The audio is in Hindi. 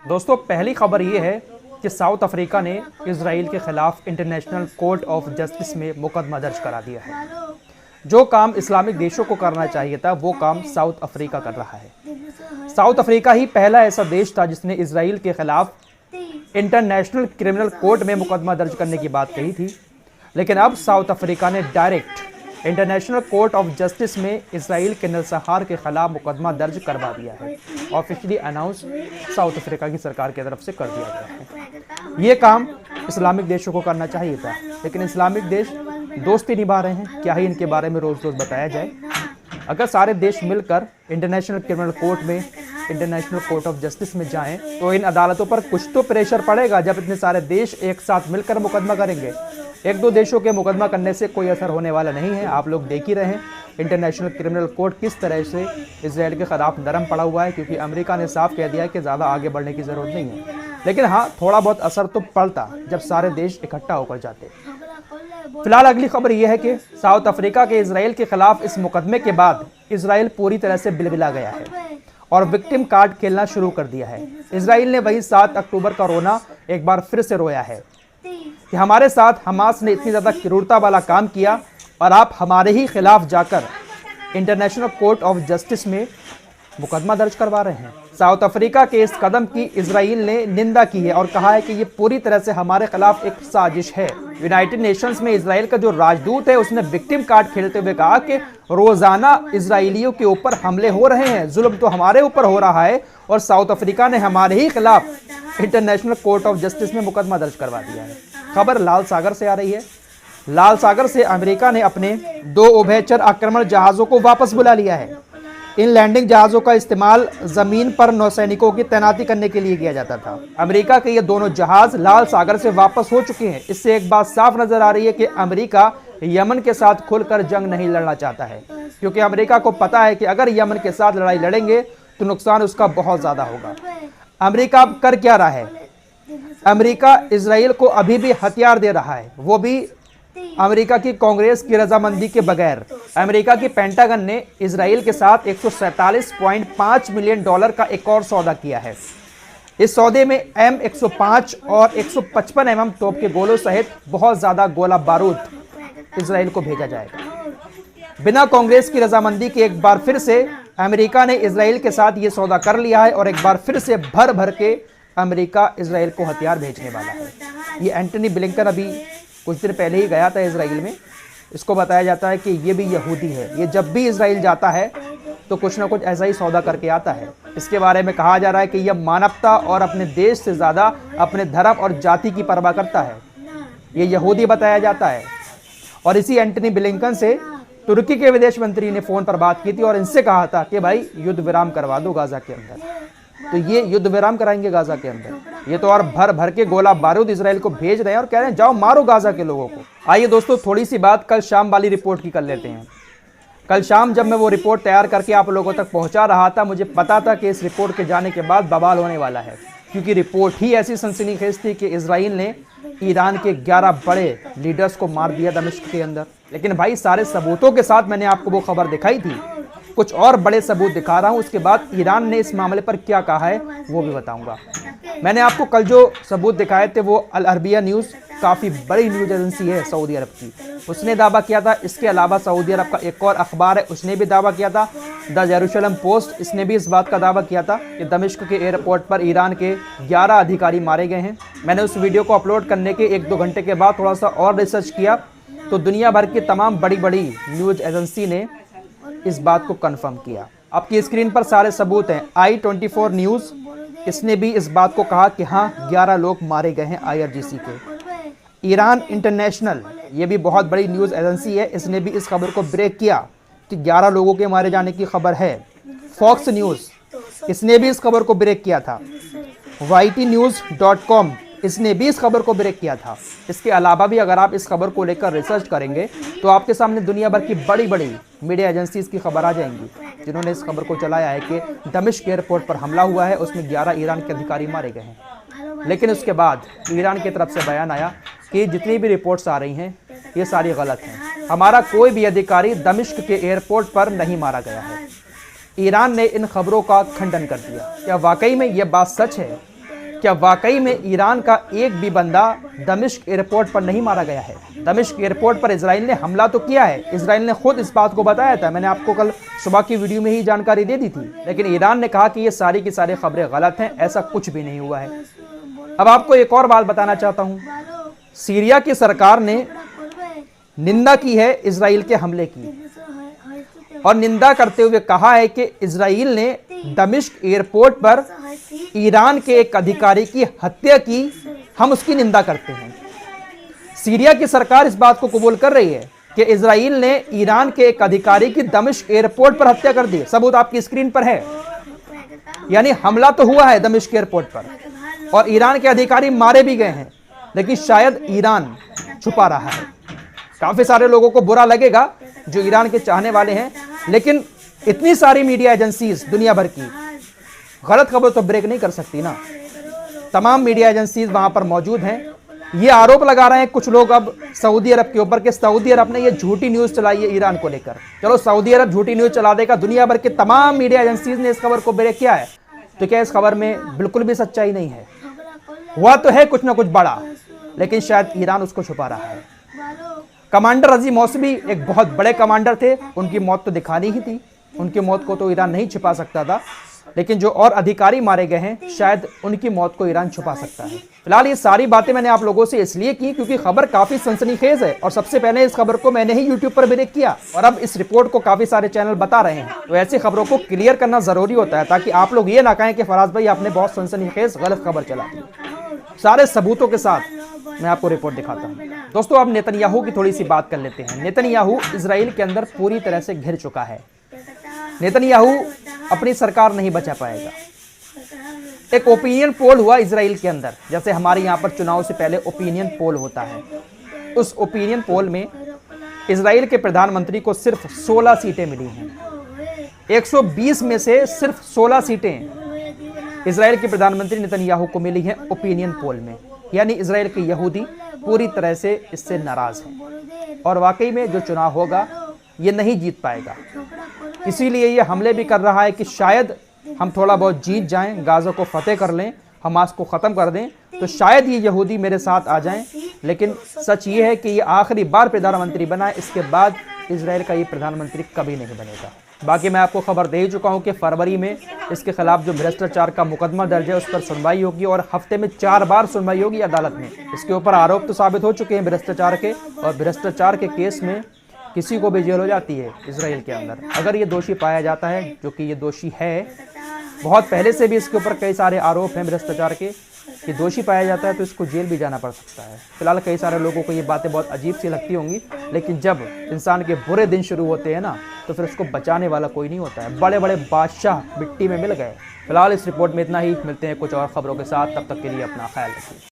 दोस्तों, पहली खबर ये है कि साउथ अफ्रीका ने इजराइल के खिलाफ इंटरनेशनल कोर्ट ऑफ जस्टिस में मुकदमा दर्ज करा दिया है। जो काम इस्लामिक देशों को करना चाहिए था वो काम साउथ अफ्रीका कर रहा है। साउथ अफ्रीका ही पहला ऐसा देश था जिसने इजराइल के खिलाफ इंटरनेशनल क्रिमिनल कोर्ट में मुकदमा दर्ज करने की बात कही थी, लेकिन अब साउथ अफ्रीका ने direct international court of justice में इजराइल के नरसंहार के खिलाफ मुकदमा दर्ज करवा दिया है। ऑफिशियली अनाउंस साउथ अफ्रीका की सरकार की तरफ से कर दिया गया है। ये काम इस्लामिक देशों को करना चाहिए था, लेकिन इस्लामिक देश दोस्ती निभा रहे हैं। क्या ही इनके बारे में रोज रोज बताया जाए। अगर सारे देश मिलकर इंटरनेशनल क्रिमिनल कोर्ट में, इंटरनेशनल कोर्ट ऑफ जस्टिस में जाएं तो इन अदालतों पर कुछ तो प्रेशर पड़ेगा। जब इतने सारे देश एक साथ मिलकर मुकदमा करेंगे, एक दो देशों के मुकदमा करने से कोई असर होने वाला नहीं है। आप लोग देख ही रहे हैं इंटरनेशनल क्रिमिनल कोर्ट किस तरह से इजराइल के खिलाफ नरम पड़ा हुआ है, क्योंकि अमेरिका ने साफ कह दिया है कि ज़्यादा आगे बढ़ने की ज़रूरत नहीं है। लेकिन हाँ, थोड़ा बहुत असर तो पड़ता जब सारे देश इकट्ठा होकर जाते। फिलहाल अगली खबर यह है कि साउथ अफ्रीका के इजराइल के खिलाफ इस मुकदमे के बाद इजराइल पूरी तरह से बिलबिला गया है और विक्टिम कार्ड खेलना शुरू कर दिया है। इजराइल ने वही 7 अक्टूबर का रोना एक बार फिर से रोया है कि हमारे साथ हमास ने इतनी ज़्यादा क्रूरता वाला काम किया और आप हमारे ही खिलाफ जाकर इंटरनेशनल कोर्ट ऑफ जस्टिस में मुकदमा दर्ज करवा रहे हैं। साउथ अफ्रीका के इस कदम की इजराइल ने निंदा की है और कहा है कि ये पूरी तरह से हमारे खिलाफ एक साजिश है। यूनाइटेड नेशंस में इजराइल का जो राजदूत है उसने विक्टिम कार्ड खेलते हुए कहा कि रोजाना इजराइलियों के ऊपर हमले हो रहे हैं, जुल्म तो हमारे ऊपर हो रहा है और साउथ अफ्रीका ने हमारे ही खिलाफ इंटरनेशनल कोर्ट ऑफ जस्टिस में मुकदमा दर्ज करवा दिया है। खबर लाल सागर से आ रही है। लाल सागर से अमेरिका ने अपने 2 उभयचर आक्रमण जहाजों को वापस बुला लिया है। इन लैंडिंग जहाज़ों का इस्तेमाल जमीन पर नौसैनिकों की तैनाती करने के लिए किया जाता था। अमेरिका के ये दोनों जहाज लाल सागर से वापस हो चुके हैं। इससे एक बात साफ नजर आ रही है कि अमेरिका यमन के साथ खुलकर जंग नहीं लड़ना चाहता है, क्योंकि अमेरिका को पता है कि अगर यमन के साथ लड़ाई लड़ेंगे तो नुकसान उसका बहुत ज्यादा होगा। अमेरिका कर क्या रहा है? अमेरिका इजराइल को अभी भी हथियार दे रहा है, वो भी अमेरिका की कांग्रेस की रजामंदी के बगैर। अमेरिका की पेंटागन ने इजराइल के साथ 147.5 मिलियन डॉलर का एक और सौदा किया है। इस सौदे में M105 और 155 mm तोप के गोलों सहित बहुत ज्यादा गोला बारूद इजराइल को भेजा जाएगा। बिना कांग्रेस की रजामंदी के एक बार फिर से अमेरिका ने इजराइल के साथ ये सौदा कर लिया है और एक बार फिर से भर भर के अमेरिका इजराइल को हथियार भेजने वाला है। ये एंटनी ब्लिंकन अभी कुछ दिन पहले ही गया था इजराइल में। इसको बताया जाता है कि ये भी यहूदी है। ये जब भी इजराइल जाता है तो कुछ ना कुछ ऐसा ही सौदा करके आता है। इसके बारे में कहा जा रहा है कि यह मानवता और अपने देश से ज़्यादा अपने धर्म और जाति की परवाह करता है। ये यहूदी बताया जाता है। और इसी एंटनी ब्लिंकन से तुर्की के विदेश मंत्री ने फ़ोन पर बात की थी और इनसे कहा था कि भाई युद्ध विराम करवा दो गाज़ा के अंदर। तो ये युद्ध विराम कराएंगे गाज़ा के अंदर। ये तो और भर भर के गोला बारूद इजराइल को भेज रहे हैं और कह रहे हैं जाओ मारो गाज़ा के लोगों को। आइए दोस्तों, थोड़ी सी बात कल शाम वाली रिपोर्ट की कर लेते हैं। कल शाम जब मैं वो रिपोर्ट तैयार करके आप लोगों तक पहुंचा रहा था, मुझे पता था कि इस रिपोर्ट के जाने के बाद बवाल होने वाला है, क्योंकि रिपोर्ट ही ऐसी सनसनीखेज थी कि इजराइल ने ईरान के 11 बड़े लीडर्स को मार दिया दमिश्क के अंदर। लेकिन भाई सारे सबूतों के साथ मैंने आपको वो खबर दिखाई थी। कुछ और बड़े सबूत दिखा रहा हूं। उसके बाद ईरान ने इस मामले पर क्या कहा है वो भी बताऊंगा। मैंने आपको कल जो सबूत दिखाए थे वो अल अरबिया न्यूज़, काफ़ी बड़ी न्यूज़ एजेंसी है सऊदी अरब की, उसने दावा किया था। इसके अलावा सऊदी अरब का एक और अखबार है, उसने भी दावा किया था। द जेरूशलम पोस्ट, इसने भी इस बात का दावा किया था कि दमिश्क के एयरपोर्ट पर ईरान के 11 अधिकारी मारे गए हैं। मैंने उस वीडियो को अपलोड करने के 1-2 घंटे के बाद थोड़ा सा और रिसर्च किया तो दुनिया भर की तमाम बड़ी बड़ी न्यूज़ एजेंसी ने इस बात को कंफर्म किया। आपकी स्क्रीन पर सारे सबूत हैं। I24 न्यूज़, इसने भी इस बात को कहा कि हाँ 11 लोग मारे गए हैं IRGC के। ईरान इंटरनेशनल, ये भी बहुत बड़ी न्यूज़ एजेंसी है, इसने भी इस खबर को ब्रेक किया कि 11 लोगों के मारे जाने की खबर है। फॉक्स न्यूज़, इसने भी इस खबर को ब्रेक किया था। YTnews.com, इसने भी इस खबर को ब्रेक किया था। इसके अलावा भी अगर आप इस खबर को लेकर रिसर्च करेंगे तो आपके सामने दुनिया भर की बड़ी बड़ी मीडिया एजेंसीज की खबर आ जाएंगी, जिन्होंने इस खबर को चलाया है कि दमिश्क एयरपोर्ट पर हमला हुआ है, उसमें 11 ईरान के अधिकारी मारे गए हैं। लेकिन उसके बाद ईरान की तरफ से बयान आया कि जितनी भी रिपोर्ट्स आ रही हैं ये सारी गलत हैं। हमारा कोई भी अधिकारी दमिश्क के एयरपोर्ट पर नहीं मारा गया है। ईरान ने इन खबरों का खंडन कर दिया। क्या वाकई में ये बात सच है? क्या वाकई में ईरान का एक भी बंदा दमिश्क एयरपोर्ट पर नहीं मारा गया है? दमिश्क एयरपोर्ट पर इजराइल ने हमला तो किया है, इजराइल ने खुद इस बात को बताया था, मैंने आपको कल सुबह की वीडियो में ही जानकारी दे दी थी, लेकिन ईरान ने कहा कि ये सारी की सारी खबरें गलत हैं, ऐसा कुछ भी नहीं हुआ है। अब आपको एक और बात बताना चाहता हूं, सीरिया की सरकार ने निंदा की है इजराइल के हमले की और निंदा करते हुए कहा है कि इजराइल ने दमिश्क एयरपोर्ट पर ईरान के एक अधिकारी की हत्या की, हम उसकी निंदा करते हैं। सीरिया की सरकार इस बात को कबूल कर रही है कि इजराइल ने ईरान के एक अधिकारी की दमिश्क एयरपोर्ट पर हत्या कर दी। सबूत आपकी स्क्रीन पर है, यानी हमला तो हुआ है दमिश्क एयरपोर्ट पर और ईरान के अधिकारी मारे भी गए हैं, लेकिन शायद ईरान छुपा रहा है। काफी सारे लोगों को बुरा लगेगा जो ईरान के चाहने वाले हैं, लेकिन इतनी सारी मीडिया एजेंसीज दुनिया भर की गलत खबर तो ब्रेक नहीं कर सकती ना। तमाम मीडिया एजेंसीज वहां पर मौजूद हैं। ये आरोप लगा रहे हैं कुछ लोग अब सऊदी अरब के ऊपर कि सऊदी अरब ने ये झूठी न्यूज चलाई है ईरान को लेकर। चलो सऊदी अरब झूठी न्यूज चला देगा, दुनिया भर के तमाम मीडिया एजेंसीज ने इस खबर को ब्रेक किया है, तो क्या इस खबर में बिल्कुल भी सच्चाई नहीं है? हुआ तो है कुछ ना कुछ बड़ा, लेकिन शायद ईरान उसको छुपा रहा है। कमांडर अजीम मौसवी एक बहुत बड़े कमांडर थे, उनकी मौत तो दिखानी ही थी, उनकी मौत को तो ईरान नहीं छिपा सकता था, लेकिन जो और अधिकारी मारे गए हैं शायद उनकी मौत को ईरान छुपा सकता है। फिलहाल ये सारी बातें मैंने आप लोगों से इसलिए की क्योंकि खबर काफी सनसनीखेज है और सबसे पहले इस खबर को मैंने ही यूट्यूब पर ब्रेक किया और अब इस रिपोर्ट को काफी सारे चैनल बता रहे हैं, तो ऐसी खबरों को क्लियर करना जरूरी होता है ताकि आप लोग ये ना कहें कि फराज भाई आपने बहुत सनसनीखेज गलत खबर चला दी। सारे सबूतों के साथ मैं आपको रिपोर्ट दिखाता हूं। दोस्तों, अब नेतन्याहू की थोड़ी सी बात कर लेते हैं। नेतन्याहू इजराइल के अंदर पूरी तरह से घिर चुका है। नेतन्याहू अपनी सरकार नहीं बचा पाएगा। एक ओपिनियन पोल हुआ इजराइल के अंदर, जैसे हमारे यहाँ पर चुनाव से पहले ओपिनियन पोल होता है। उस ओपिनियन पोल में इजराइल के प्रधानमंत्री को सिर्फ 16 सीटें मिली हैं। 120 में से सिर्फ 16 सीटें इजराइल के प्रधानमंत्री नेतन्याहू को मिली हैं ओपिनियन पोल में, यानी इजराइल के यहूदी पूरी तरह से इससे नाराज हैं और वाकई में जो चुनाव होगा ये नहीं जीत पाएगा। इसीलिए ये हमले भी कर रहा है कि शायद हम थोड़ा बहुत जीत जाएं, गाजा को फतेह कर लें, हमास को ख़त्म कर दें, तो शायद ये यहूदी मेरे साथ आ जाएं। लेकिन सच ये है कि ये आखिरी बार प्रधानमंत्री बना है, इसके बाद इजराइल का ये प्रधानमंत्री कभी नहीं बनेगा। बाकी मैं आपको खबर दे ही चुका हूँ कि फरवरी में इसके खिलाफ जो भ्रष्टाचार का मुकदमा दर्ज है उस पर सुनवाई होगी और हफ्ते में 4 बार सुनवाई होगी अदालत में। इसके ऊपर आरोप तो साबित हो चुके हैं भ्रष्टाचार के, और भ्रष्टाचार के केस में किसी को भी जेल हो जाती है इजराइल के अंदर अगर ये दोषी पाया जाता है, जो कि ये दोषी है। बहुत पहले से भी इसके ऊपर कई सारे आरोप हैं भ्रष्टाचार के, कि दोषी पाया जाता है तो इसको जेल भी जाना पड़ सकता है। फिलहाल कई सारे लोगों को ये बातें बहुत अजीब सी लगती होंगी, लेकिन जब इंसान के बुरे दिन शुरू होते हैं ना, तो फिर उसको बचाने वाला कोई नहीं होता है। बड़े बड़े बादशाह मिट्टी में मिल गए। फिलहाल इस रिपोर्ट में इतना ही, मिलते हैं कुछ और खबरों के साथ, तब तक के लिए अपना ख्याल रखिए।